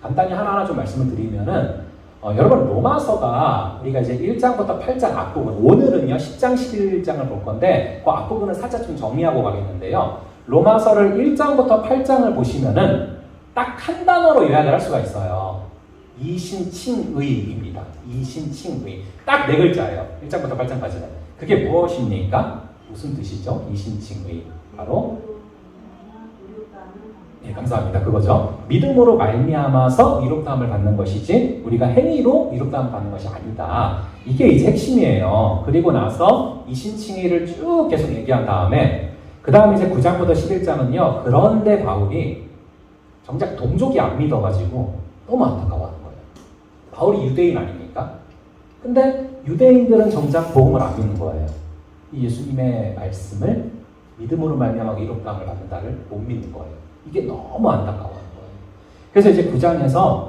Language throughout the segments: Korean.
간단히 하나하나 좀 말씀을 드리면은 여러분 로마서가 우리가 이제 1장부터 8장 앞부분, 오늘은요 10장 11장을 볼 건데 그 앞부분을 살짝 좀 정리하고 가겠는데요. 로마서를 1장부터 8장을 보시면은 딱 한 단어로 요약을 할 수가 있어요. 이신칭의입니다. 이신칭의. 딱 네 글자예요. 1장부터 8장까지는. 그게 무엇입니까? 무슨 뜻이죠? 이신칭의. 바로 네, 감사합니다. 그거죠. 믿음으로 말미암아서 의롭다함을 받는 것이지 우리가 행위로 의롭다함을 받는 것이 아니다. 이게 이제 핵심이에요. 그리고 나서 이신칭의를 쭉 계속 얘기한 다음에 그 다음에 이제 9장부터 11장은요. 그런데 바울이 정작 동족이 안 믿어가지고 너무 안타까워하는 거예요. 바울이 유대인 아닙니까? 근데 유대인들은 정작 복음을 안 믿는 거예요. 이 예수님의 말씀을 믿음으로 말미암아 의롭다함을 받는다를 못 믿는 거예요. 이게 너무 안타까워하는 거예요. 그래서 이제 9장에서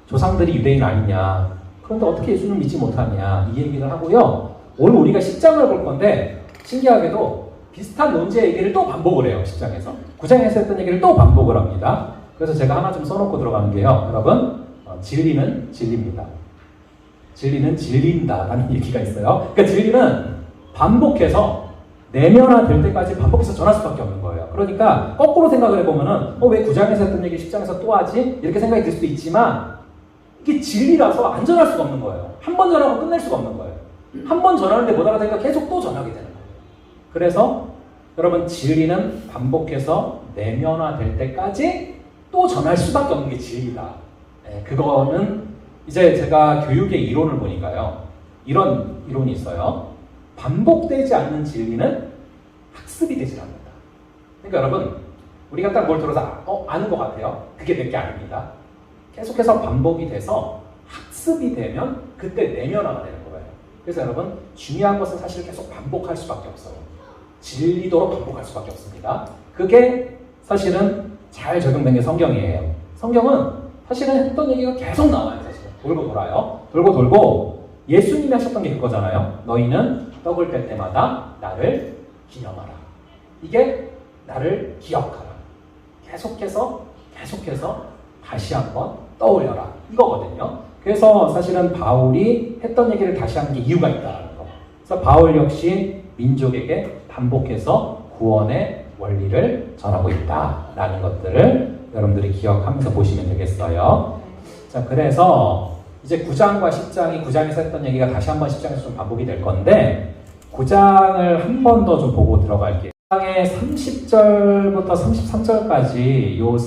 조상들이 유대인 아니냐, 그런데 어떻게 예수님을 믿지 못하냐 이 얘기를 하고요. 오늘 우리가 10장을 볼 건데 신기하게도 비슷한 논제 얘기를 또 반복을 해요. 10장에서 9장에서 했던 얘기를 또 반복을 합니다. 그래서 제가 하나 좀 써놓고 들어가는 게요. 여러분, 진리는 진리입니다. 진리는 진리인다라는 얘기가 있어요. 그러니까 진리는 반복해서 내면화될 때까지 반복해서 전할 수밖에 없는 거예요. 그러니까 거꾸로 생각을 해보면은 왜 9장에서 했던 얘기 10장에서 또 하지? 이렇게 생각이 들 수도 있지만 이게 진리라서 안 전할 수가 없는 거예요. 한 번 전하고 끝낼 수가 없는 거예요. 한 번 전하는데 못 알아듣니까 계속 또 전하게 되는 거예요. 그래서 여러분 진리는 반복해서 내면화될 때까지 또 전할 수밖에 없는 게 진리다. 네, 그거는 이제 제가 교육의 이론을 보니까요. 이런 이론이 있어요. 반복되지 않는 진리는 학습이 되질 않는다. 그러니까 여러분, 우리가 딱 뭘 들어서 아는 것 같아요. 그게 내 게 아닙니다. 계속해서 반복이 돼서 학습이 되면 그때 내면화가 되는 거예요. 그래서 여러분, 중요한 것은 사실 계속 반복할 수밖에 없어요. 진리도록 반복할 수밖에 없습니다. 그게 사실은 잘 적용된 게 성경이에요. 성경은 사실은 했던 얘기가 계속 나와요. 사실은 돌고 돌아요. 돌고 돌고 예수님이 하셨던 게 그거잖아요. 너희는 떡을 뗄 때마다 나를 기념하라. 이게 나를 기억하라. 계속해서 다시 한번 떠올려라. 이거거든요. 그래서 사실은 바울이 했던 얘기를 다시 하는 게 이유가 있다는 거. 그래서 바울 역시 민족에게 반복해서 구원의 원리를 전하고 있다라는 것들을 여러분들이 기억하면서 보시면 되겠어요. 자, 그래서 이제 9장과 10장이 9장에서 했던 얘기가 다시 한번 10장에서 좀 반복이 될 건데 9장을 한 번 더 좀 보고 들어갈게요. 9장의 30절부터 33절까지 요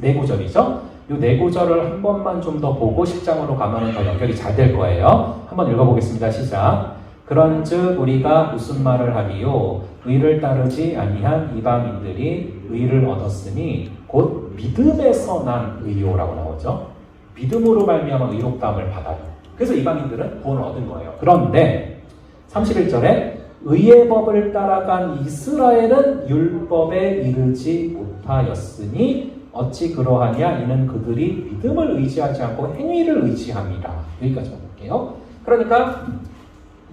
네 구절이죠. 요 네 구절을 한 번만 좀 더 보고 10장으로 가면 더 연결이 잘 될 거예요. 한번 읽어보겠습니다. 시작. 그런즉 우리가 무슨 말을 하리요? 의를 따르지 아니한 이방인들이 의를 얻었으니 곧 믿음에서 난 의요라고 나오죠. 믿음으로 말미암아 의롭다함을 받아요. 그래서 이방인들은 구원을 얻은 거예요. 그런데 31절에 의의 법을 따라간 이스라엘은 율법에 이르지 못하였으니 어찌 그러하냐? 이는 그들이 믿음을 의지하지 않고 행위를 의지함이라. 여기까지 볼게요. 그러니까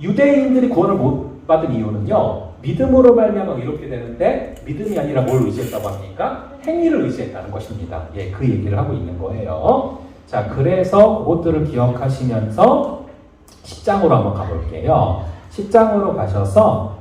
유대인들이 구원을 못 받은 이유는요. 믿음으로 말미암아 의롭게 되는데 믿음이 아니라 뭘 의지했다고 합니까? 행위를 의지했다는 것입니다. 예, 그 얘기를 하고 있는 거예요. 자, 그래서 그것들을 기억하시면서 10장으로 한번 가볼게요. 10장으로 가셔서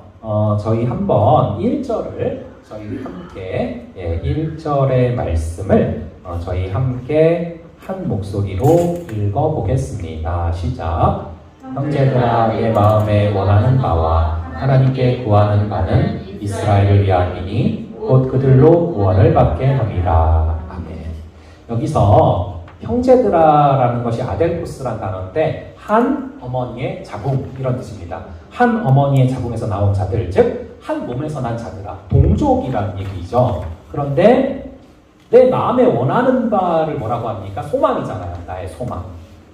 저희 한번 1절을 저희 함께 1절의 말씀을 저희 함께 한 목소리로 읽어보겠습니다. 시작. 형제들아, 내 마음에 원하는 바와 하나님께 구하는 바는 이스라엘을 위함이니 곧 그들로 구원을 받게 함이라. 아멘. 여기서 형제들아라는 것이 아델포스란 단어인데 한 어머니의 자궁 이런 뜻입니다. 한 어머니의 자궁에서 나온 자들, 즉 한 몸에서 난 자들아, 동족이라는 얘기죠. 그런데 내 마음에 원하는 바를 뭐라고 합니까? 소망이잖아요. 나의 소망.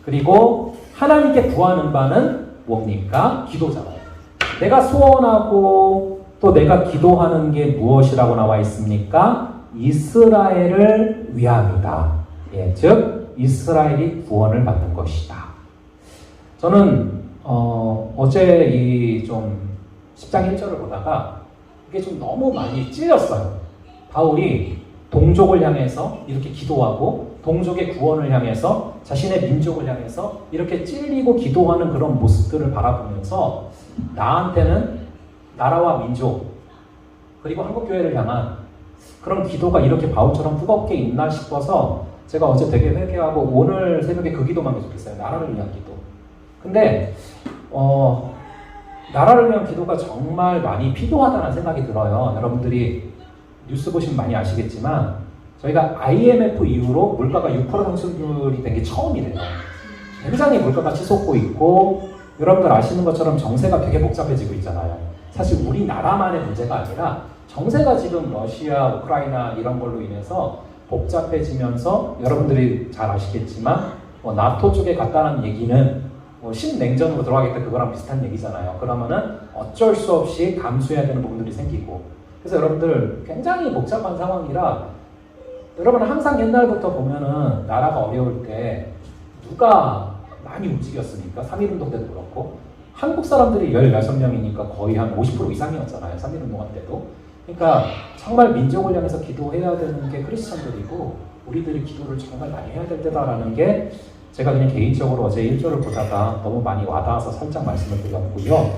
그리고 하나님께 구하는 바는 뭡니까? 기도잖아요. 내가 소원하고 또 내가 기도하는 게 무엇이라고 나와 있습니까? 이스라엘을 위함이다. 예, 즉 이스라엘이 구원을 받는 것이다. 저는 어제 이 좀 10장 1절을 보다가 이게 좀 너무 많이 찔렸어요. 바울이 동족을 향해서 이렇게 기도하고 동족의 구원을 향해서 자신의 민족을 향해서 이렇게 찔리고 기도하는 그런 모습들을 바라보면서 나한테는 나라와 민족 그리고 한국교회를 향한 그런 기도가 이렇게 바울처럼 뜨겁게 있나 싶어서 제가 어제 되게 회개하고 오늘 새벽에 그 기도만 계속했어요. 나라를 위한 기도. 근데 나라를 위한 기도가 정말 많이 필요하다는 생각이 들어요. 여러분들이 뉴스 보시면 많이 아시겠지만 저희가 IMF 이후로 물가가 6% 상승률이 된 게 처음이래요. 굉장히 물가가 치솟고 있고 여러분들 아시는 것처럼 정세가 되게 복잡해지고 있잖아요. 사실 우리나라만의 문제가 아니라 정세가 지금 러시아, 우크라이나 이런 걸로 인해서 복잡해지면서 여러분들이 잘 아시겠지만 나토 쪽에 갔다는 얘기는 신냉전으로 들어가겠다 그거랑 비슷한 얘기잖아요. 그러면은 어쩔 수 없이 감수해야 되는 부분들이 생기고 그래서 여러분들 굉장히 복잡한 상황이라 여러분은 항상 옛날부터 보면은 나라가 어려울 때 누가 많이 움직였습니까? 3.1운동 때도 그렇고 한국 사람들이 16명이니까 거의 한 50% 이상이었잖아요. 3.1운동할 때도. 그러니까 정말 민족을 향해서 기도해야 되는 게 크리스천들이고 우리들이 기도를 정말 많이 해야 될 때다라는 게 제가 그냥 개인적으로 어제 1절을 보다가 너무 많이 와닿아서 살짝 말씀을 드렸고요.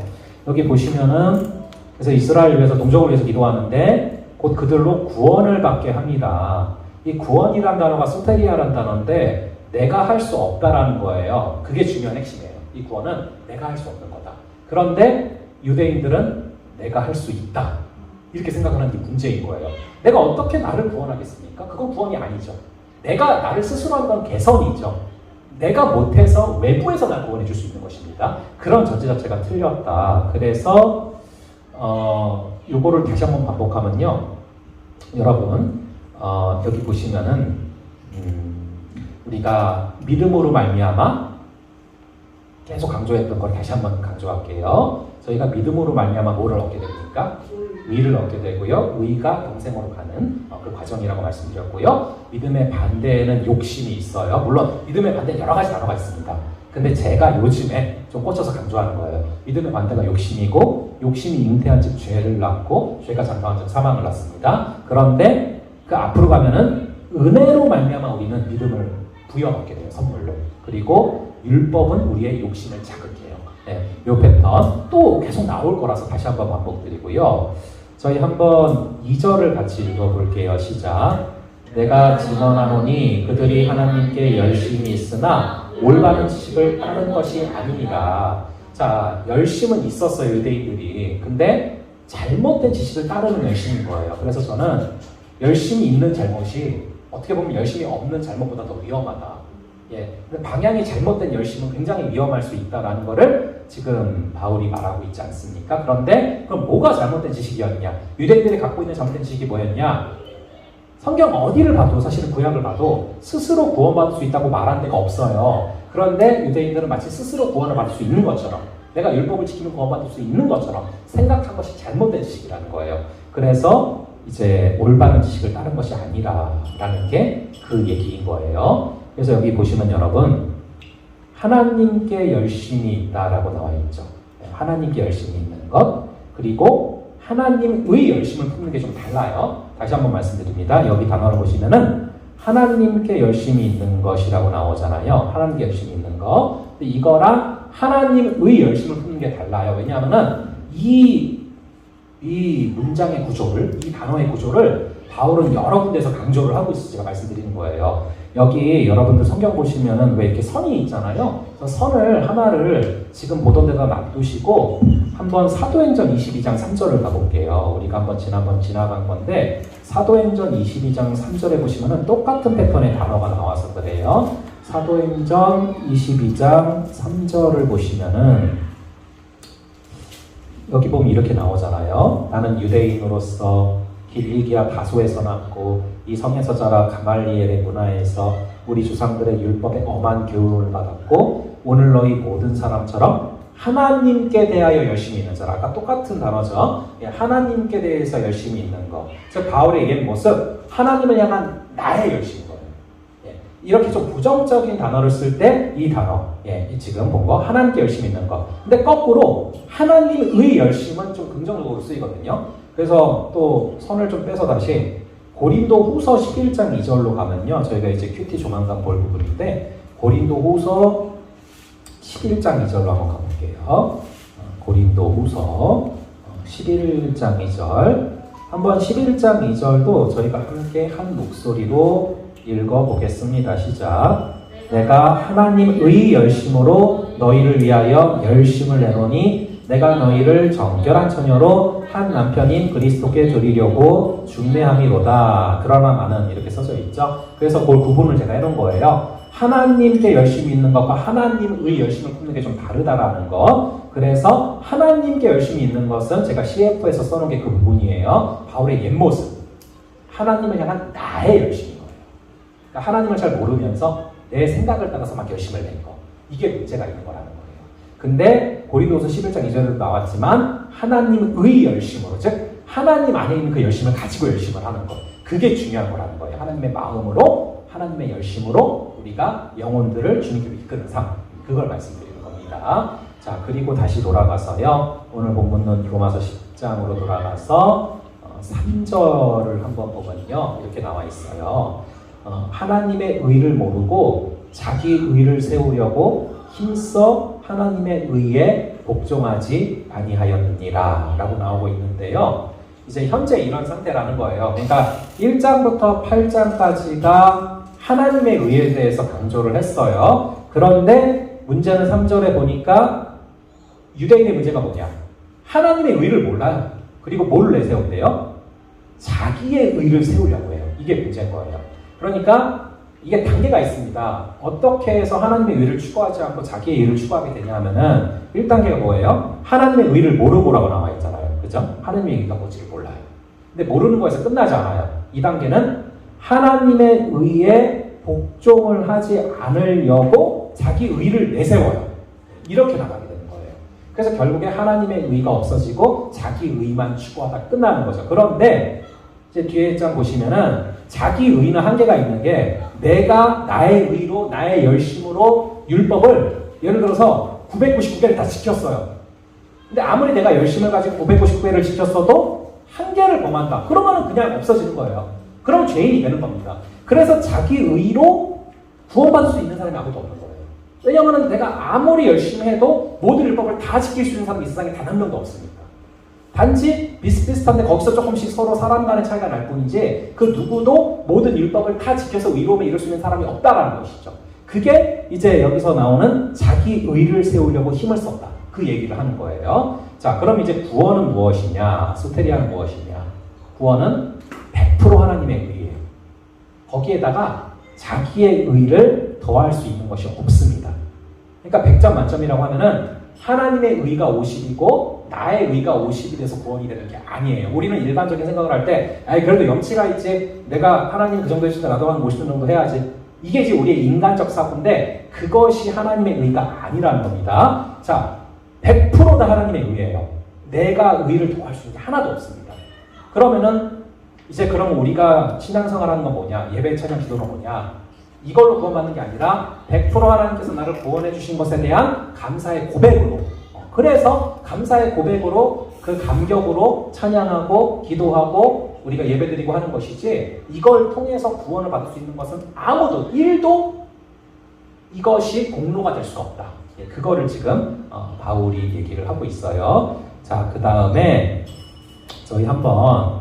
여기 보시면은 그래서 이스라엘을 위해서 동족을 위해서 기도하는데 곧 그들로 구원을 받게 합니다. 이 구원이란 단어가 소테리아라는 단어인데 내가 할 수 없다라는 거예요. 그게 중요한 핵심이에요. 이 구원은 내가 할 수 없는 거다. 그런데 유대인들은 내가 할 수 있다. 이렇게 생각하는 게 문제인 거예요. 내가 어떻게 나를 구원하겠습니까? 그건 구원이 아니죠. 내가 나를 스스로 한 건 개선이죠. 내가 못해서 외부에서 날 구원해 줄 수 있는 것입니다. 그런 전제 자체가 틀렸다. 그래서 요거를 다시 한번 반복하면요. 여러분 여기 보시면은 우리가 믿음으로 말미암아 계속 강조했던 걸 다시 한번 강조할게요. 저희가 믿음으로 말미암아 뭐를 얻게 됩니까? 의를 얻게 되고요. 의가 영생으로 가는 그 과정이라고 말씀드렸고요. 믿음의 반대에는 욕심이 있어요. 물론 믿음의 반대는 여러 가지 단어가 있습니다. 근데 제가 요즘에 좀 꽂혀서 강조하는 거예요. 믿음의 반대가 욕심이고 욕심이 잉태한 즉 죄를 낳고 죄가 장성한 즉 사망을 낳습니다. 그런데 그 앞으로 가면은 은혜로 말미암아 우리는 믿음을 부여받게 돼요. 선물로. 그리고 율법은 우리의 욕심을 자극해요. 네, 요 패턴 또 계속 나올 거라서 다시 한번 반복드리고요. 저희 한번 2절을 같이 읽어볼게요. 시작. 내가 증언하노니 그들이 하나님께 열심히 있으나 올바른 지식을 따른 것이 아니니라. 자, 열심은 있었어요. 유대인들이. 근데 잘못된 지식을 따르는 열심인 거예요. 그래서 저는 열심히 있는 잘못이 어떻게 보면 열심히 없는 잘못보다 더 위험하다. 예, 방향이 잘못된 열심은 굉장히 위험할 수 있다라는 거를 지금 바울이 말하고 있지 않습니까? 그런데 그럼 뭐가 잘못된 지식이었냐? 유대인들이 갖고 있는 잘못된 지식이 뭐였냐? 성경 어디를 봐도 사실은 구약을 봐도 스스로 구원받을 수 있다고 말한 데가 없어요. 그런데 유대인들은 마치 스스로 구원을 받을 수 있는 것처럼 내가 율법을 지키면 구원받을 수 있는 것처럼 생각한 것이 잘못된 지식이라는 거예요. 그래서 이제 올바른 지식을 따른 것이 아니라라는 게 그 얘기인 거예요. 그래서 여기 보시면 여러분 하나님께 열심이 있다라고 나와 있죠. 하나님께 열심이 있는 것 그리고 하나님의 열심을 품는 게 좀 달라요. 다시 한번 말씀드립니다. 여기 단어를 보시면은 하나님께 열심이 있는 것이라고 나오잖아요. 하나님께 열심이 있는 것. 근데 이거랑 하나님의 열심을 품는 게 달라요. 왜냐하면은 이 문장의 구조를, 이 단어의 구조를 바울은 여러 군데에서 강조를 하고 있어서 제가 말씀드리는 거예요. 여기 여러분들 성경 보시면은 왜 이렇게 선이 있잖아요. 그래서 선을 하나를 지금 보던 데다 놔두시고 한번 사도행전 22장 3절을 가볼게요. 우리가 한번 지나간 건데 사도행전 22장 3절에 보시면은 똑같은 패턴의 단어가 나와서 그래요. 사도행전 22장 3절을 보시면은 여기 보면 이렇게 나오잖아요. 나는 유대인으로서 길리기아 다소에서 났고 이 성에서 자라 가말리엘의 문화에서 우리 조상들의 율법에 엄한 교훈을 받았고 오늘 너희 모든 사람처럼 하나님께 대하여 열심히 있는 자라. 아까 똑같은 단어죠. 하나님께 대해서 열심히 있는 거. 즉 바울의 옛 모습 하나님을 향한 나의 열심인 거예요. 이렇게 좀 부정적인 단어를 쓸 때 이 단어 지금 본 거 하나님께 열심히 있는 거. 근데 거꾸로 하나님의 열심은 좀 긍정적으로 쓰이거든요. 그래서 또 선을 좀 빼서 다시 고린도 후서 11장 2절로 가면요. 저희가 이제 큐티 조만간 볼 부분인데, 고린도 후서 11장 2절로 한번 가볼게요. 고린도 후서 11장 2절. 한번 11장 2절도 저희가 함께 한 목소리로 읽어보겠습니다. 시작. 내가 하나님의 열심으로 너희를 위하여 열심을 내노니 내가 너희를 정결한 처녀로 한 남편인 그리스도께 드리려고 중매함이로다. 그러나 나는 이렇게 써져 있죠. 그래서 그 구분을 제가 해놓은 거예요. 하나님께 열심히 있는 것과 하나님의 열심을 품는 게 좀 다르다라는 거. 그래서 하나님께 열심히 있는 것은 제가 CF에서 써놓은 게 그 부분이에요. 바울의 옛모습. 하나님을 향한 나의 열심인 거예요. 그러니까 하나님을 잘 모르면서 내 생각을 따라서 막 열심을 낸 거. 이게 문제가 있는 거라는 거예요. 근데 고린도서 11장 2절에도 나왔지만 하나님의 열심으로, 즉 하나님 안에 있는 그 열심을 가지고 열심을 하는 것. 그게 중요한 거라는 거예요. 하나님의 마음으로, 하나님의 열심으로 우리가 영혼들을 주님께로 이끄는 삶. 그걸 말씀드리는 겁니다. 자, 그리고 다시 돌아가서요. 오늘 본문은 로마서 10장으로 돌아가서 3절을 한번 보면요. 이렇게 나와 있어요. 하나님의 의를 모르고 자기 의를 세우려고 힘써 하나님의 의에 복종하지 아니하였느니라 라고 나오고 있는데요. 이제 현재 이런 상태라는 거예요. 그러니까 1장부터 8장까지가 하나님의 의에 대해서 강조를 했어요. 그런데 문제는 3절에 보니까 유대인의 문제가 뭐냐? 하나님의 의를 몰라요. 그리고 뭘 내세운대요? 자기의 의를 세우려고 해요. 이게 문제인 거예요. 그러니까 이게 단계가 있습니다. 어떻게 해서 하나님의 의를 추구하지 않고 자기의 의를 추구하게 되냐 하면은 1단계가 뭐예요? 하나님의 의를 모르고라고 나와 있잖아요. 그죠? 하나님의 의가 뭔지를 몰라요. 근데 모르는 거에서 끝나지 않아요. 2단계는 하나님의 의에 복종을 하지 않으려고 자기 의를 내세워요. 이렇게 나가게 되는 거예요. 그래서 결국에 하나님의 의가 없어지고 자기 의만 추구하다 끝나는 거죠. 그런데 이제 뒤에 장 보시면은 자기 의는 한계가 있는 게 내가 나의 의로 나의 열심으로 율법을 예를 들어서 999개를 다 지켰어요. 근데 아무리 내가 열심을 가지고 999개를 지켰어도 한계를 범한다. 그러면 그냥 없어지는 거예요. 그러면 죄인이 되는 겁니다. 그래서 자기 의로 구원받을 수 있는 사람이 아무도 없는 거예요. 왜냐하면 내가 아무리 열심히 해도 모든 율법을 다 지킬 수 있는 사람이 이 세상에 단 한 명도 없습니다. 단지 비슷비슷한데 거기서 조금씩 서로 사람 간의 차이가 날 뿐이지 그 누구도 모든 율법을 다 지켜서 의로움에 이룰 수 있는 사람이 없다라는 것이죠. 그게 이제 여기서 나오는 자기 의를 세우려고 힘을 썼다. 그 얘기를 하는 거예요. 자, 그럼 이제 구원은 무엇이냐? 소테리아는 무엇이냐? 구원은 100% 하나님의 의예요. 거기에다가 자기의 의를 더할 수 있는 것이 없습니다. 그러니까 100점 만점이라고 하면은 하나님의 의가 50이고 나의 의가 50이 돼서 구원이 되는 게 아니에요. 우리는 일반적인 생각을 할 때 그래도 염치가 있지, 내가 하나님 그 정도 해주니까 나도 한 50점 정도 해야지. 이게 이제 우리의 인간적 사고인데 그것이 하나님의 의가 아니라는 겁니다. 자, 100% 다 하나님의 의예요. 내가 의를 더할 수 있는 게 하나도 없습니다. 그러면은 이제 그럼 우리가 신앙생활하는 건 뭐냐? 예배, 찬양, 기도는 뭐냐? 이걸로 구원받는 게 아니라 100% 하나님께서 나를 구원해 주신 것에 대한 감사의 고백으로, 그래서 감사의 고백으로 그 감격으로 찬양하고 기도하고 우리가 예배드리고 하는 것이지, 이걸 통해서 구원을 받을 수 있는 것은 아무도 1도 이것이 공로가 될 수가 없다. 그거를 지금 바울이 얘기를 하고 있어요. 자, 그 다음에 저희 한번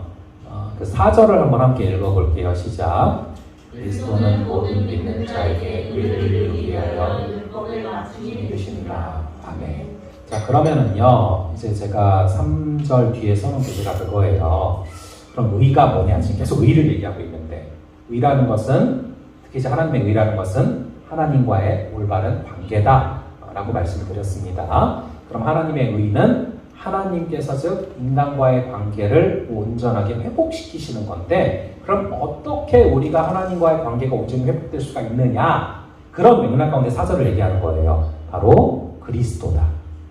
그 4절을 한번 함께 읽어볼게요. 시작. 그리스도는 모든 믿는 자에게 의를 위하여 율법을 마치게 되신다. 아멘. 자, 그러면은요, 이제 제가 3절 뒤에 써놓은 교재가 그거예요. 그럼 의가 뭐냐? 지금 계속 의를 얘기하고 있는데, 의라는 것은, 특히 이제 하나님의 의라는 것은 하나님과의 올바른 관계다 라고 말씀을 드렸습니다. 그럼 하나님의 의는 하나님께서 즉 인간과의 관계를 온전하게 회복시키시는 건데, 그럼 어떻게 우리가 하나님과의 관계가 온전히 회복될 수가 있느냐? 그런 맥락 가운데 4절을 얘기하는 거예요. 바로 그리스도다.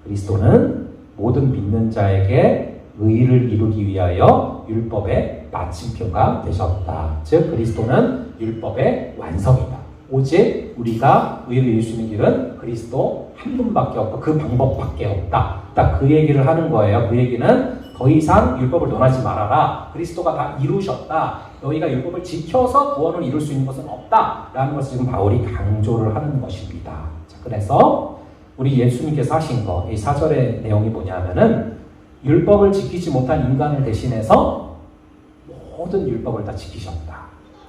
그리스도는 모든 믿는 자에게 의를 이루기 위하여 율법의 마침표가 되셨다. 즉 그리스도는 율법의 완성이다. 오직 우리가 의를 이룰 수 있는 길은 그리스도 한 분밖에 없고 그 방법밖에 없다. 딱 그 얘기를 하는 거예요. 그 얘기는 더 이상 율법을 논하지 말아라. 그리스도가 다 이루셨다. 너희가 율법을 지켜서 구원을 이룰 수 있는 것은 없다. 라는 것을 지금 바울이 강조를 하는 것입니다. 자, 그래서 우리 예수님께서 하신 거, 이 4절의 내용이 뭐냐면은 율법을 지키지 못한 인간을 대신해서 모든 율법을 다 지키셨다.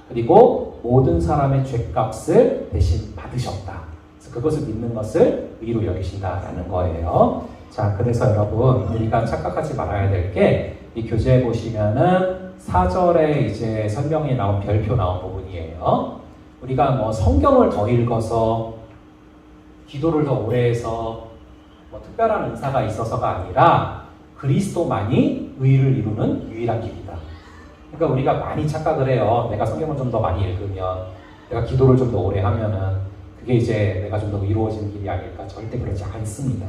그리고 모든 사람의 죄값을 대신 받으셨다. 그래서 그것을 믿는 것을 의로 여기신다라는 거예요. 자, 그래서 여러분 우리가 착각하지 말아야 될 게 이 교재에 보시면은 4절에 이제 설명이 나온 별표 나온 부분이에요. 우리가 뭐 성경을 더 읽어서 기도를 더 오래 해서 뭐 특별한 은사가 있어서가 아니라 그리스도만이 의를 이루는 유일한 길이다. 그러니까 우리가 많이 착각을 해요. 내가 성경을 좀 더 많이 읽으면, 내가 기도를 좀 더 오래 하면은 그게 이제 내가 좀 더 의로워지는 길이 아닐까. 절대 그렇지 않습니다.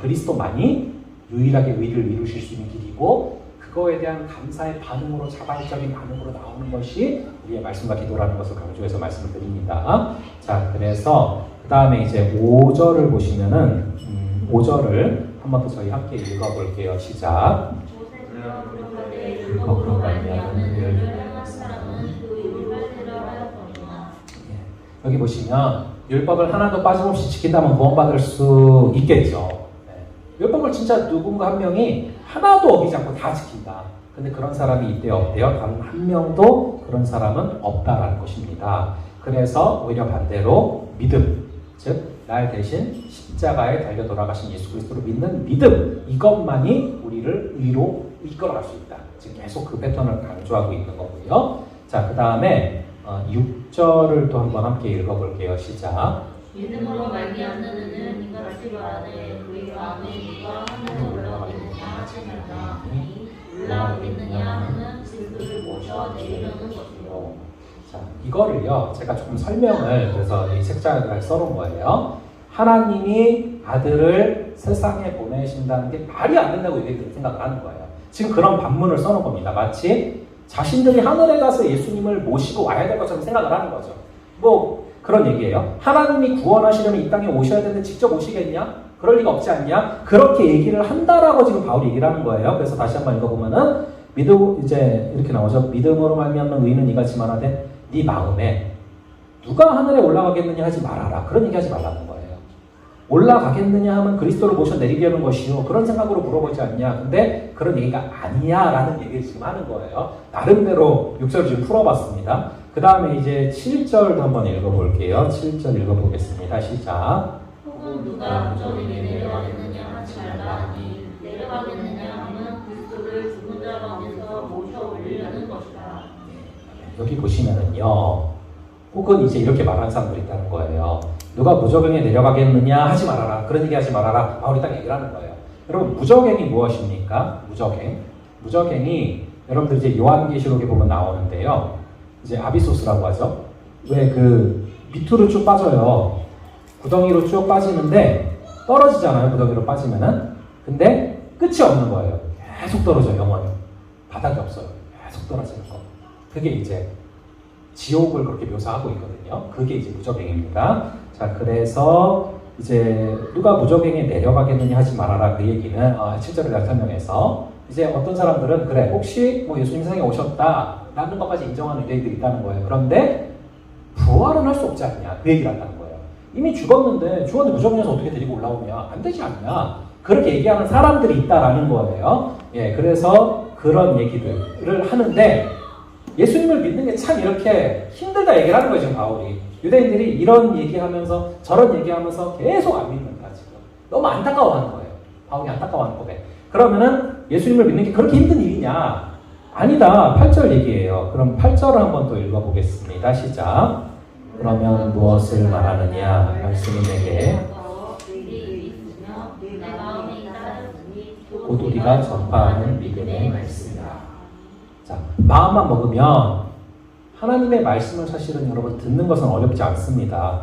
그리스도만이 유일하게 의를 이루실 수 있는 길이고, 그거에 대한 감사의 반응으로, 자발적인 반응으로 나오는 것이 우리의 말씀과 기도라는 것을 강조해서 말씀을 드립니다. 자, 그래서 그 다음에 이제 5절을 보시면은 5절을 한 번 더 저희 함께 읽어볼게요. 시작. 율법으로 말미암는 여기 보시면 율법을 하나도 빠짐없이 지킨다면 구원받을 수 있겠죠. 율법을 진짜 누군가 한 명이 하나도 어기지 않고 다 지킨다. 근데 그런 사람이 있대요, 없대요? 단 한 명도 그런 사람은 없다라는 것입니다. 그래서 오히려 반대로 믿음, 즉 날 대신 십자가에 달려 돌아가신 예수 그리스도를 믿는 믿음, 이것만이 우리를 의로 이끌어갈 수 있다. 지금 계속 그 패턴을 강조하고 있는 거고요. 자, 그 다음에 6절을 또 한번 함께 읽어볼게요. 시작. 믿음으로 말미암는 이는 네가 다시 말하되 그의 마음에 네가 하늘에 올라가겠느냐 하지 말라. 올라가겠느냐 하는 그리스도를 모셔 내리려는 것이요. 자, 이거를요 제가 조금 설명을 그래서 이 책장에 써놓은 거예요. 하나님이 아들을 세상에 보내신다는 게 말이 안 된다고 이들이 생각을 하는 거예요. 지금 그런 반문을 써놓은 겁니다. 마치 자신들이 하늘에 가서 예수님을 모시고 와야 될 것처럼 생각을 하는 거죠. 뭐 그런 얘기예요. 하나님이 구원하시려면 이 땅에 오셔야 되는데 직접 오시겠냐? 그럴 리가 없지 않냐? 그렇게 얘기를 한다라고 지금 바울이 얘기를 하는 거예요. 그래서 다시 한번 읽어보면은 이제 이렇게 나오죠. 믿음으로 말미암는 의인은 이같이 말하되 네 마음에 누가 하늘에 올라가겠느냐 하지 말아라. 그런 얘기 하지 말라는 거예요. 올라가겠느냐 하면 그리스도를 모셔 내리려는 것이요. 그런 생각으로 물어보지 않냐. 근데 그런 얘기가 아니야 라는 얘기를 지금 하는 거예요. 나름대로 6절 지금 풀어봤습니다. 그 다음에 이제 7절도 한번 읽어볼게요. 7절 읽어보겠습니다. 시작. 혹은 누가 무전에게 내려가겠느냐 하지 말라. 내려가겠느냐 하면 그리스도를 죽은 자 가운데서 모셔 올리려는 것이다. 여기 보시면은요. 혹은 이제 이렇게 말하는 사람들이 있다는 거예요. 누가 무저갱에 내려가겠느냐 하지 말아라. 그런 얘기 하지 말아라. 바울이 딱 얘기를 하는 거예요. 여러분 무저갱이 무엇입니까? 무저갱이 여러분들 이제 요한계시록에 보면 나오는데요. 이제 아비소스라고 하죠. 왜 그 밑으로 쭉 빠져요. 구덩이로 쭉 빠지는데 떨어지잖아요. 구덩이로 빠지면은. 근데 끝이 없는 거예요. 계속 떨어져요. 영원히. 바닥이 없어요. 계속 떨어지는 거. 그게 이제 지옥을 그렇게 묘사하고 있거든요. 그게 이제 무저갱입니다. 자, 그래서 이제 누가 무저갱에 내려가겠느냐 하지 말아라. 그 얘기는 7절을 내가 설명해서 이제 어떤 사람들은 그래 혹시 뭐 예수님 세상에 오셨다라는 것까지 인정하는 의견들이 있다는 거예요. 그런데 부활은 할 수 없지 않냐. 그 얘기를 한다는 거예요. 이미 죽었는데 무저갱에서 어떻게 데리고 올라오냐. 안 되지 않냐. 그렇게 얘기하는 사람들이 있다라는 거예요. 예, 그래서 그런 얘기들을 하는데 예수님을 믿는 게 참 이렇게 힘들다 얘기를 하는 거예요, 지금 바울이. 유대인들이 이런 얘기하면서 저런 얘기하면서 계속 안 믿는다, 지금. 너무 안타까워하는 거예요. 바울이 안타까워하는 거예요. 그러면은 예수님을 믿는 게 그렇게 힘든 일이냐? 아니다. 8절 얘기예요. 그럼 8절을 한번 또 읽어보겠습니다. 시작. 그러면 무엇을 말하느냐? 말씀이 내게 곧 우리가 전파하는 믿음의 말씀이다. 자, 마음만 먹으면 하나님의 말씀을 사실은 여러분 듣는 것은 어렵지 않습니다.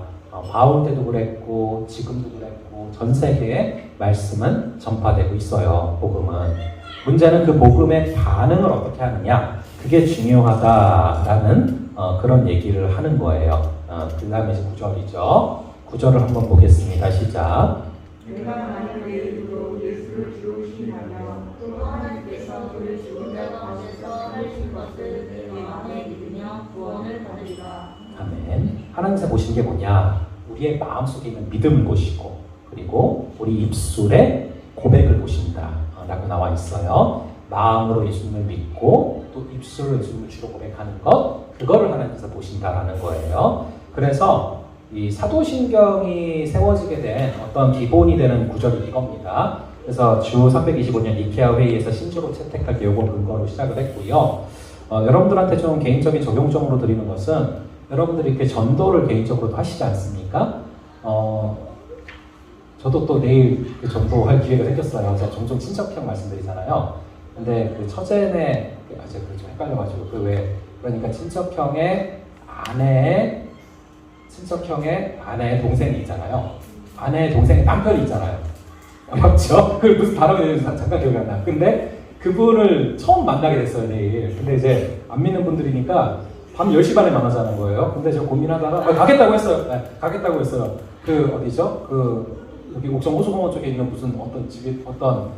바울 때도 그랬고 지금도 그랬고 전 세계에 말씀은 전파되고 있어요. 복음은. 문제는 그 복음의 반응을 어떻게 하느냐. 그게 중요하다라는 그런 얘기를 하는 거예요. 그 다음에 이제 9절이죠. 9절을 한번 보겠습니다. 시작. 내가 만일 내 입으로 예수를 주시하며 또 하나님께서 그를 죽은 자 가운데서 살리신 것을 내 마음에 믿으며 구원을 받으리라. 아멘. 하나님께서 보시는 게 뭐냐? 우리의 마음속에 있는 믿음을 보시고 그리고 우리 입술의 고백을 보신다 라고 나와 있어요. 마음으로 예수님을 믿고 또 입술로 예수님을 주로 고백하는 것, 그거를 하나님께서 보신다라는 거예요. 그래서 이 사도신경이 세워지게 된 어떤 기본이 되는 구절이 이겁니다. 그래서 주 325년 니케아 회의에서 신주로 채택할 개요본 근거로 시작을 했고요. 여러분들한테 좀 개인적인 적용점으로 드리는 것은 여러분들이 이렇게 전도를 개인적으로도 하시지 않습니까? 저도 또 내일 전도할 기회가 생겼어요. 제가 종종 친척형 말씀드리잖아요. 근데 그 처제네, 제가 좀 헷갈려가지고, 그러니까 친척형의 아내의 동생이 있잖아요. 아내의 동생의 남편이 있잖아요. 맞죠? 그 무슨 발음이 잠깐 기억이 안 나. 근데 그분을 처음 만나게 됐어요, 내일. 근데 이제 안 믿는 분들이니까 밤 10시 반에 만나자는 거예요. 근데 제가 고민하다가 가겠다고 했어요. 네, 가겠다고 했어요. 그 어디죠? 여기 옥정 호수공원 쪽에 있는 무슨 어떤 집이 어떤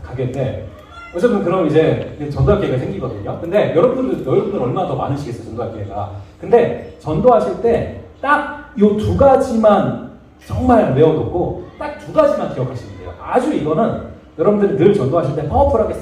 가게인데 어쨌든 그럼 이제 전도할 기회가 생기거든요. 근데 여러분들 얼마나 더 많으시겠어요, 전도할 기회가. 근데 전도하실 때 딱 요 두 가지만 정말 외워놓고 딱 두 가지만 기억하시면 돼요. 아주 이거는 여러분들이 늘 전도하실 때 파워풀하게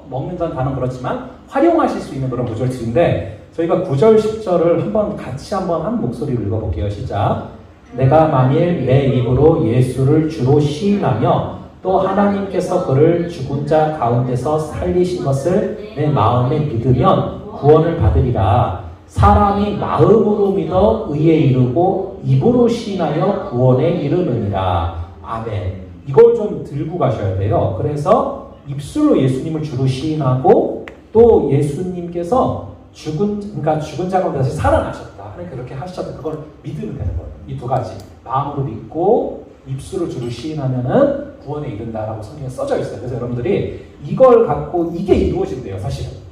먹는다는 단어는 그렇지만 활용하실 수 있는 그런 구절들인데 저희가 9절, 10절을 같이 한번 한 목소리로 읽어볼게요. 시작. 내가 만일 내 입으로 예수를 주로 시인하며 또 하나님께서 그를 죽은 자 가운데서 살리신 것을 내 마음에 믿으면 구원을 받으리라. 사람이 마음으로 믿어 의에 이르고 입으로 시인하여 구원에 이르느니라. 아멘. 이걸 좀 들고 가셔야 돼요. 그래서 입술로 예수님을 주로 시인하고 또 예수님께서 죽은 자 가운데서 살아나셨다. 하나님 그렇게 하셨다. 그걸 믿으면 되는 거예요. 이 두 가지. 마음으로 믿고 입술을 주로 시인하면은 구원에 이른다라고 성경에 써져 있어요. 그래서 여러분들이 이걸 갖고 이게 이루어진대요, 사실은.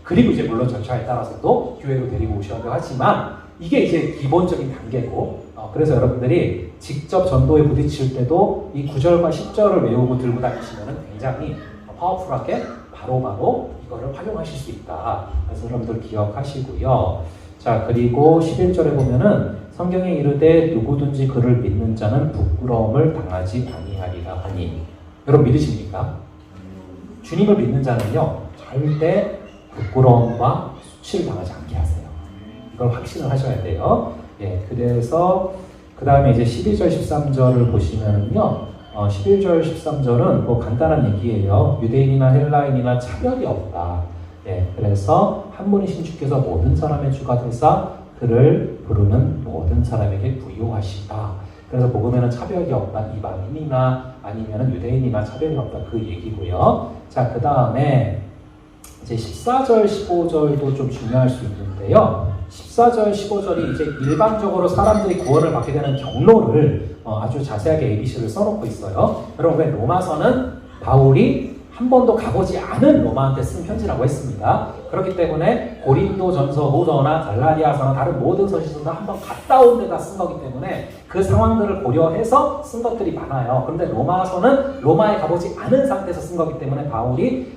그리고 이제 물론 절차에 따라서도 교회로 데리고 오셔야 하지만 이게 이제 기본적인 단계고 그래서 여러분들이 직접 전도에 부딪힐 때도 이 9절과 10절을 외우고 들고 다니시면 굉장히 파워풀하게 바로바로 이거를 활용하실 수 있다. 그래서 여러분들 기억하시고요. 자, 그리고 11절에 보면은 성경에 이르되 누구든지 그를 믿는 자는 부끄러움을 당하지 아니하리라 하니. 여러분 믿으십니까? 주님을 믿는 자는요 절대 부끄러움과 수치를 당하지 않게 하세요. 이걸 확신을 하셔야 돼요. 예, 그래서 그 다음에 이제 12절, 13절을 보시면요 11절, 13절은 뭐 간단한 얘기예요. 유대인이나 헬라인이나 차별이 없다. 예, 그래서 한 분이신 주께서 모든 사람의 주가 되사 그를 부르는 모든 사람에게 부요하시다. 그래서 복음에는 차별이 없다. 이방인이나 아니면 유대인이나 차별이 없다. 그 얘기고요. 자, 그 다음에 이제 14절, 15절도 좀 중요할 수 있는데요. 14절, 15절이 이제 일반적으로 사람들이 구원을 받게 되는 경로를 아주 자세하게 ABC를 써놓고 있어요. 여러분, 왜 로마서는 바울이 한 번도 가보지 않은 로마한테 쓴 편지라고 했습니다. 그렇기 때문에 고린도전서, 후서나 갈라디아서나 다른 모든 서신서나 한번 갔다 온 데다 쓴 거기 때문에 그 상황들을 고려해서 쓴 것들이 많아요. 그런데 로마서는 로마에 가보지 않은 상태에서 쓴 거기 때문에 바울이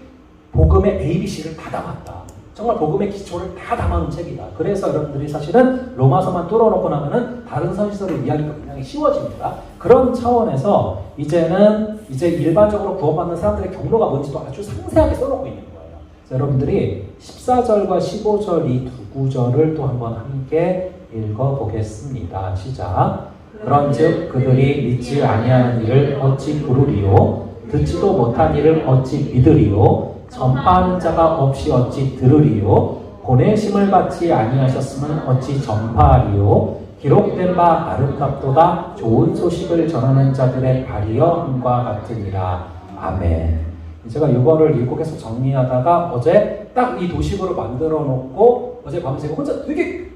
복음의 ABC를 다 담았다. 정말 복음의 기초를 다 담아놓은 책이다. 그래서 여러분들이 사실은 로마서만 뚫어놓고 나면은 다른 서신서를 이해하기가 굉장히 쉬워집니다. 그런 차원에서 이제는 일반적으로 구원받는 사람들의 경로가 뭔지도 아주 상세하게 써놓고 있는 거예요. 그래서 여러분들이 14절과 15절 이 두 구절을 또 한번 함께 읽어보겠습니다. 시작. 그런즉 그들이 믿지 아니하는 일을 어찌 부르리요? 듣지도 못한 일을 어찌 믿으리요? 전파하는 자가 없이 어찌 들으리요? 보내심을 받지 아니하셨으면 어찌 전파하리요? 기록된 바 아름답도다 좋은 소식을 전하는 자들의 발이여 함과 같으니라. 아멘. 제가 이거를 읽고 계속 정리하다가 어제 딱 이 도식으로 만들어 놓고 어제 밤에 제가 혼자 되게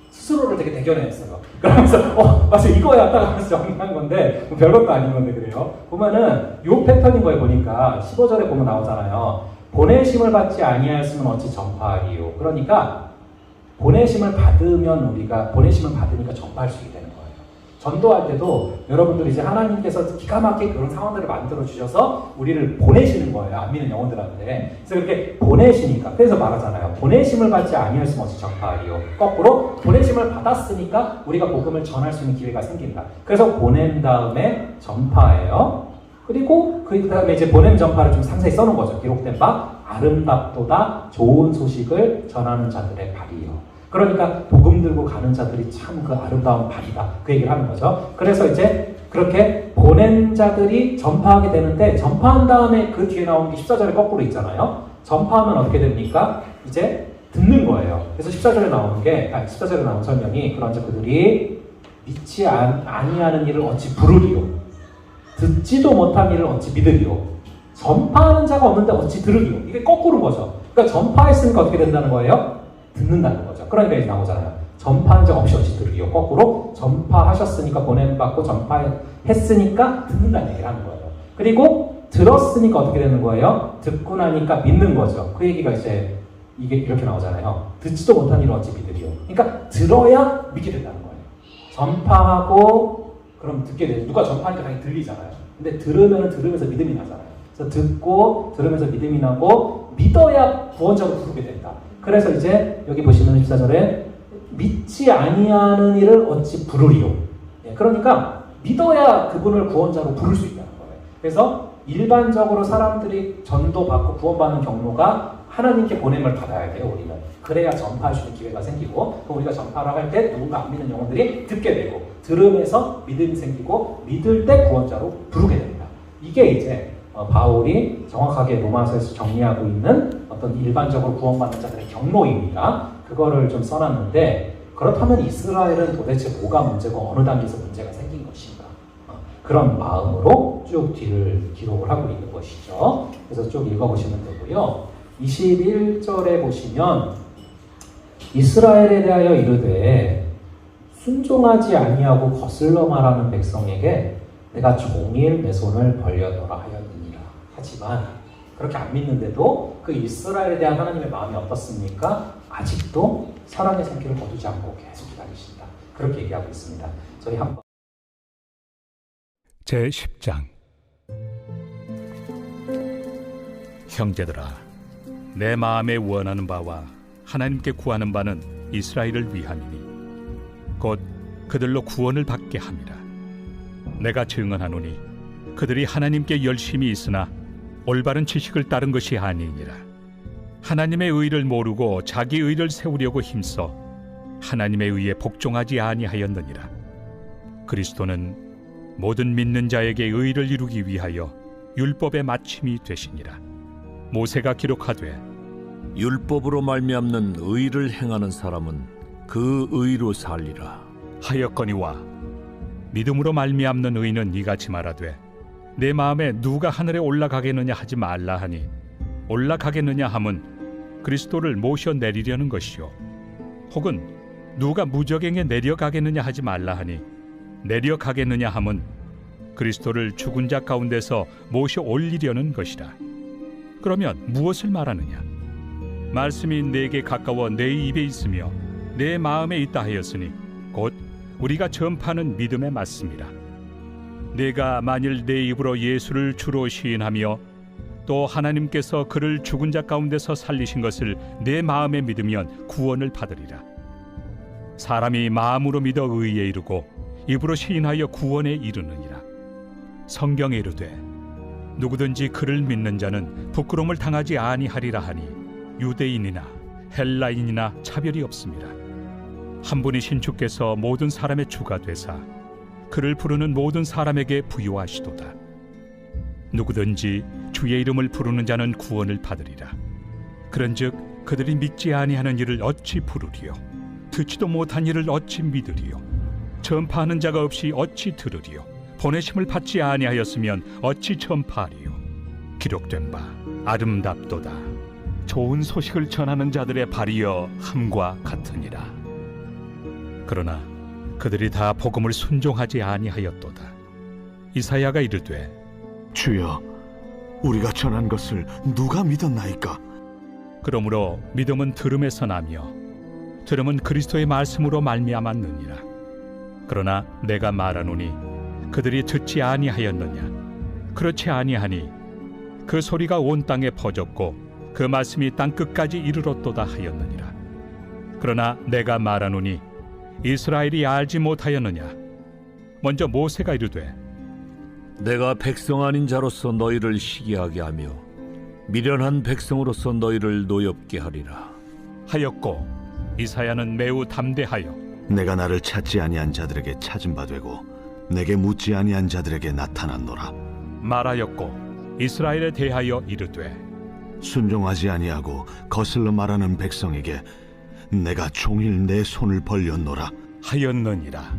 스스로를 되게 대견했어요. 그러면서 맞아 이거야 딱 하면서 정리한 건데 뭐 별것도 아닌 건데 그래요. 보면은 요 패턴인 거에 보니까 15절에 보면 나오잖아요. 보내심을 받지 아니하였으면 어찌 전파하리요. 그러니까 보내심을 받으니까 전파할 수 있게 되는 거예요. 전도할 때도 여러분들이 이제 하나님께서 기가 막히게 그런 상황들을 만들어 주셔서 우리를 보내시는 거예요. 안 믿는 영혼들한테. 그래서 그렇게 보내시니까, 그래서 말하잖아요. 보내심을 받지 아니하였으면 어찌 전파하리요. 거꾸로 보내심을 받았으니까 우리가 복음을 전할 수 있는 기회가 생긴다. 그래서 보낸 다음에 전파예요. 그리고 그 다음에 이제 보냄 전파를 좀 상세히 써놓은 거죠. 기록된 바 아름답도다 좋은 소식을 전하는 자들의 발이요. 그러니까 복음 들고 가는 자들이 참 그 아름다운 발이다. 그 얘기를 하는 거죠. 그래서 이제 그렇게 보낸 자들이 전파하게 되는데, 전파한 다음에 그 뒤에 나온 게 14절에 거꾸로 있잖아요. 전파하면 어떻게 됩니까? 이제 듣는 거예요. 그래서 14절에 나오는 게, 14절에 나온 설명이 그런 자 그들이 믿지 아니하는 일을 어찌 부르리요. 듣지도 못한 일을 어찌 믿으리요. 전파하는 자가 없는데 어찌 들으리요. 이게 거꾸로인 거죠. 그러니까 전파했으니까 어떻게 된다는 거예요? 듣는다는 거죠. 그러니까 이제 나오잖아요. 전파한 적 없이 어찌 들으리요. 거꾸로 전파하셨으니까, 보냄받고 전파했으니까 듣는다는 얘기를 하는 거예요. 그리고 들었으니까 어떻게 되는 거예요? 듣고 나니까 믿는 거죠. 그 얘기가 이제 이게 이렇게 나오잖아요. 듣지도 못한 일을 어찌 믿으리요. 그러니까 들어야 믿게 된다는 거예요. 전파하고 그럼 듣게 되죠. 누가 전파하니까 당연히 들리잖아요. 근데 들으면서 믿음이 나잖아요. 그래서 듣고 들으면서 믿음이 나고 믿어야 구원자로 부르게 된다. 그래서 이제 여기 보시면 14절에 믿지 아니하는 일을 어찌 부르리요. 그러니까 믿어야 그분을 구원자로 부를 수 있다는 거예요. 그래서 일반적으로 사람들이 전도받고 구원받는 경로가 하나님께 보냄을 받아야 돼요. 우리는. 그래야 전파할 수 있는 기회가 생기고, 우리가 전파를 할 때 누군가 안 믿는 영혼들이 듣게 되고, 들음에서 믿음이 생기고, 믿을 때 구원자로 부르게 됩니다. 이게 이제 바울이 정확하게 로마서에서 정리하고 있는 어떤 일반적으로 구원받는 자들의 경로입니다. 그거를 좀 써놨는데, 그렇다면 이스라엘은 도대체 뭐가 문제고 어느 단계에서 문제가 생긴 것인가? 그런 마음으로 쭉 뒤를 기록을 하고 있는 것이죠. 그래서 쭉 읽어보시면 되고요. 21절에 보시면 이스라엘에 대하여 이르되 순종하지 아니하고 거슬러 말하는 백성에게 내가 종일 내 손을 벌려놓으라 하였느니라. 하지만 그렇게 안 믿는데도 그 이스라엘에 대한 하나님의 마음이 어떻습니까? 아직도 사랑의 손길을 거두지 않고 계속 기다리신다. 그렇게 얘기하고 있습니다. 저희 한번 제10장. 형제들아, 내 마음에 원하는 바와 하나님께 구하는 바는 이스라엘을 위함이니 곧 그들로 구원을 받게 함이라. 내가 증언하노니 그들이 하나님께 열심히 있으나 올바른 지식을 따른 것이 아니니라. 하나님의 의를 모르고 자기 의를 세우려고 힘써 하나님의 의에 복종하지 아니하였느니라. 그리스도는 모든 믿는 자에게 의를 이루기 위하여 율법의 마침이 되시니라. 모세가 기록하되 율법으로 말미암는 의를 행하는 사람은 그 의로 살리라 하였거니와 믿음으로 말미암는 의는 이같이 말하되 내 마음에 누가 하늘에 올라가겠느냐 하지 말라 하니 올라가겠느냐 함은 그리스도를 모셔 내리려는 것이요 혹은 누가 무저갱에 내려가겠느냐 하지 말라 하니 내려가겠느냐 함은 그리스도를 죽은 자 가운데서 모셔 올리려는 것이라. 그러면 무엇을 말하느냐? 말씀이 내게 가까워 내 입에 있으며 내 마음에 있다 하였으니 곧 우리가 전파하는 믿음에 맞습니다. 내가 만일 내 입으로 예수를 주로 시인하며 또 하나님께서 그를 죽은 자 가운데서 살리신 것을 내 마음에 믿으면 구원을 받으리라. 사람이 마음으로 믿어 의에 이르고 입으로 시인하여 구원에 이르느니라. 성경에 이르되 누구든지 그를 믿는 자는 부끄러움을 당하지 아니하리라 하니 유대인이나 헬라인이나 차별이 없습니다. 한 분이신 주께서 모든 사람의 주가 되사 그를 부르는 모든 사람에게 부요하시도다. 누구든지 주의 이름을 부르는 자는 구원을 받으리라. 그런즉 그들이 믿지 아니하는 일을 어찌 부르리요? 듣지도 못한 일을 어찌 믿으리요? 전파하는 자가 없이 어찌 들으리요? 보내심을 받지 아니하였으면 어찌 전파하리요? 기록된 바 아름답도다 좋은 소식을 전하는 자들의 발이여 함과 같으니라. 그러나 그들이 다 복음을 순종하지 아니하였도다. 이사야가 이르되 주여, 우리가 전한 것을 누가 믿었나이까? 그러므로 믿음은 들음에서 나며 들음은 그리스도의 말씀으로 말미암았느니라. 그러나 내가 말하노니 그들이 듣지 아니하였느냐? 그렇지 아니하니 그 소리가 온 땅에 퍼졌고 그 말씀이 땅 끝까지 이르렀도다 하였느니라. 그러나 내가 말하노니 이스라엘이 알지 못하였느냐? 먼저 모세가 이르되 내가 백성 아닌 자로서 너희를 시기하게 하며 미련한 백성으로서 너희를 노엽게 하리라. 하였고 이사야는 매우 담대하여 내가 나를 찾지 아니한 자들에게 찾은 바 되고 내게 묻지 아니한 자들에게 나타났노라. 말하였고 이스라엘에 대하여 이르되 순종하지 아니하고 거슬러 말하는 백성에게 내가 종일 내 손을 벌렸노라. 하였느니라.